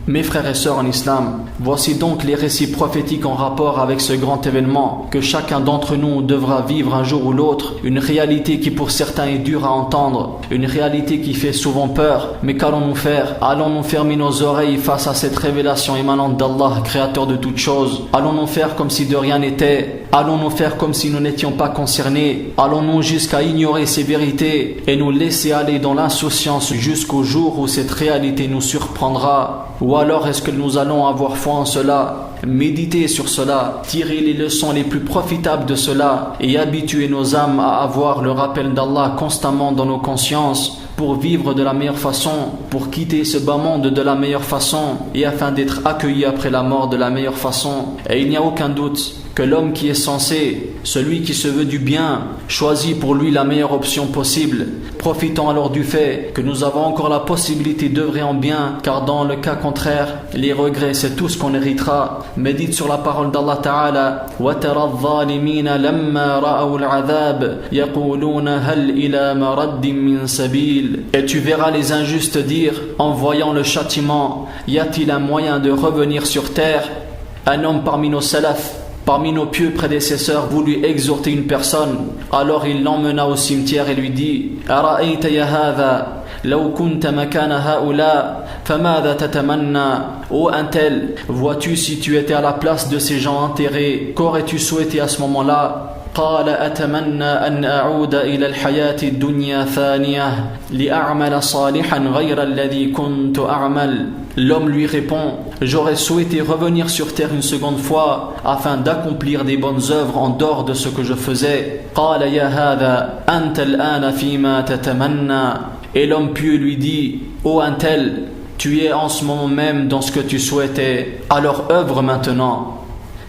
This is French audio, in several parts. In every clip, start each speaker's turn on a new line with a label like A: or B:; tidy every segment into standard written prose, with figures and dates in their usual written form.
A: Mes frères et sœurs en islam, voici donc les récits prophétiques en rapport avec ce grand événement que chacun d'entre nous devra vivre un jour ou l'autre, une réalité qui pour certains est dure à entendre, une réalité qui fait souvent peur, mais qu'allons-nous faire? Allons-nous fermer nos oreilles face à cette révélation émanante d'Allah, créateur de toutes choses? Allons-nous faire comme si de rien n'était? Allons-nous faire comme si nous n'étions pas concernés? Allons-nous jusqu'à ignorer ces vérités et nous laisser aller dans l'insouciance jusqu'au jour où cette réalité nous surprendra? Ou alors est-ce que nous allons avoir foi en cela, méditer sur cela, tirer les leçons les plus profitables de cela et habituer nos âmes à avoir le rappel d'Allah constamment dans nos consciences pour vivre de la meilleure façon, pour quitter ce bas monde de la meilleure façon et afin d'être accueillis après la mort de la meilleure façon? Et il n'y a aucun doute que l'homme qui est censé, celui qui se veut du bien, choisit pour lui la meilleure option possible. Profitons alors du fait que nous avons encore la possibilité d'œuvrer en bien, car dans le cas contraire, les regrets c'est tout ce qu'on héritera. Médite sur la parole d'Allah Ta'ala. وَتَرَى الظَّالِمِينَ لَمَّا رَأَوُا الْعَذَابَ يَقُولُونَ هَلْ إِلَى مَرَدٍ مِّن سَبِيلٍ. Et tu verras les injustes dire, en voyant le châtiment, y a-t-il un moyen de revenir sur terre? Un homme parmi nos salafs, parmi nos pieux prédécesseurs, voulut exhorter une personne. Alors il l'emmena au cimetière et lui dit: أرأيت يا هذا لو كنت مكان هؤلاء فماذا تتمنى? Ô un tel, vois-tu, si tu étais à la place de ces gens enterrés, qu'aurais-tu souhaité à ce moment-là? قال أتمنى أن أعود إلى الحياة الدنيا ثانية لأعمل صالحا غير الذي كنت أعمل. L'homme lui répond: j'aurais souhaité revenir sur terre une seconde fois afin d'accomplir des bonnes œuvres en dehors de ce que je faisais. قال يا هذا أنت الآن فيما تتمنى. Et l'homme pieux lui dit: ô un tel, tu es en ce moment même dans ce que tu souhaitais, alors œuvre maintenant.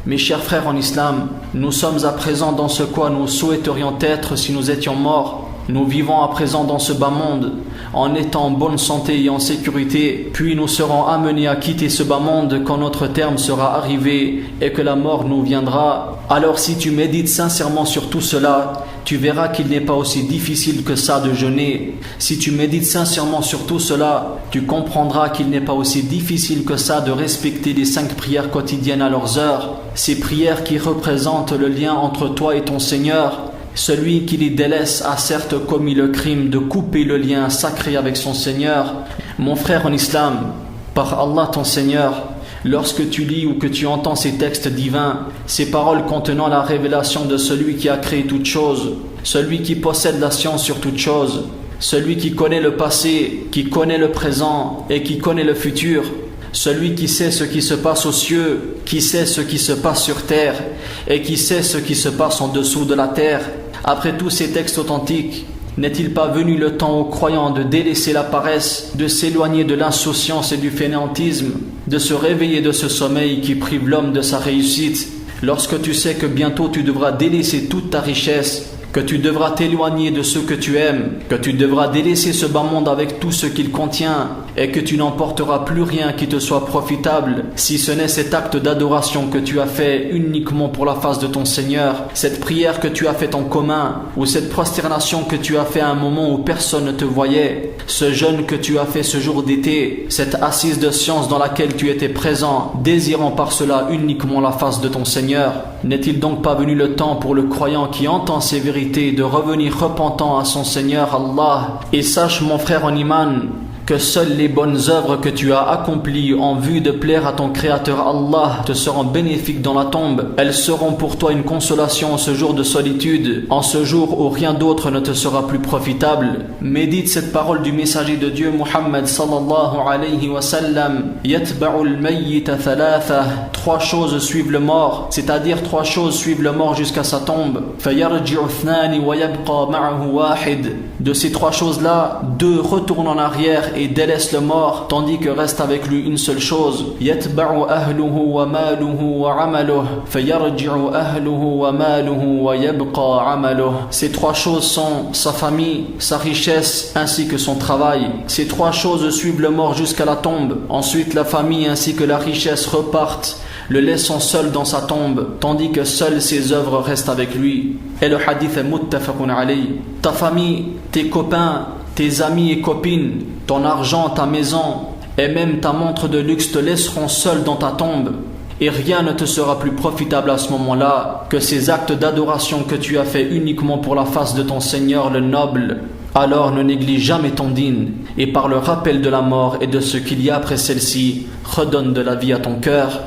A: Mes chers frères en islam, nous sommes à présent dans ce quoi nous souhaiterions être si nous étions morts. Nous vivons à présent dans ce bas monde en étant en bonne santé et en sécurité, puis nous serons amenés à quitter ce bas monde quand notre terme sera arrivé et que la mort nous viendra. Alors si tu médites sincèrement sur tout cela, tu verras qu'il n'est pas aussi difficile que ça de jeûner. Si tu médites sincèrement sur tout cela, tu comprendras qu'il n'est pas aussi difficile que ça de respecter les 5 prières quotidiennes à leurs heures. Ces prières qui représentent le lien entre toi et ton Seigneur. Celui qui les délaisse a certes commis le crime de couper le lien sacré avec son Seigneur. Mon frère en islam, par Allah ton Seigneur, lorsque tu lis ou que tu entends ces textes divins, ces paroles contenant la révélation de celui qui a créé toutes choses, celui qui possède la science sur toutes choses, celui qui connaît le passé, qui connaît le présent et qui connaît le futur, celui qui sait ce qui se passe aux cieux, qui sait ce qui se passe sur terre et qui sait ce qui se passe en dessous de la terre. Après tous ces textes authentiques, n'est-il pas venu le temps aux croyants de délaisser la paresse, de s'éloigner de l'insouciance et du fainéantisme, de se réveiller de ce sommeil qui prive l'homme de sa réussite, lorsque tu sais que bientôt tu devras délaisser toute ta richesse, que tu devras t'éloigner de ceux que tu aimes, que tu devras délaisser ce bas monde avec tout ce qu'il contient et que tu n'emporteras plus rien qui te soit profitable, si ce n'est cet acte d'adoration que tu as fait uniquement pour la face de ton Seigneur, cette prière que tu as faite en commun ou cette prosternation que tu as fait à un moment où personne ne te voyait, ce jeûne que tu as fait ce jour d'été, cette assise de science dans laquelle tu étais présent, désirant par cela uniquement la face de ton Seigneur. N'est-il donc pas venu le temps pour le croyant qui entend ces vérités de revenir repentant à son Seigneur Allah? Et sache mon frère en iman que seules les bonnes œuvres que tu as accomplies en vue de plaire à ton Créateur Allah te seront bénéfiques dans la tombe. Elles seront pour toi une consolation en ce jour de solitude, en ce jour où rien d'autre ne te sera plus profitable. Médite cette parole du messager de Dieu Muhammad sallallahu alayhi wa sallam: Yatba'ul mayyita thalatha. 3 choses suivent le mort, c'est-à-dire 3 choses suivent le mort jusqu'à sa tombe. Fayarji'u ithnani wa yabqa ma'ahu wahid. De ces 3 choses-là, 2 retournent en arrière et délaisse le mort, tandis que reste avec lui une seule chose. Yatba'u ahluhu wa maluhu wa amaluhu fayarji'u ahluhu wa maluhu wa yabqa amaluhu. Ces 3 choses sont sa famille, sa richesse ainsi que son travail. Ces 3 choses suivent le mort jusqu'à la tombe. Ensuite la famille ainsi que la richesse repartent, le laissant seul dans sa tombe, tandis que seules ses œuvres restent avec lui. Et le hadith est muttafaqun alayh. Ta famille, tes copains, tes amis et copines, ton argent, ta maison et même ta montre de luxe te laisseront seul dans ta tombe. Et rien ne te sera plus profitable à ce moment-là que ces actes d'adoration que tu as fait uniquement pour la face de ton Seigneur le noble. Alors ne néglige jamais ton dîn, et par le rappel de la mort et de ce qu'il y a après celle-ci, redonne de la vie à ton cœur.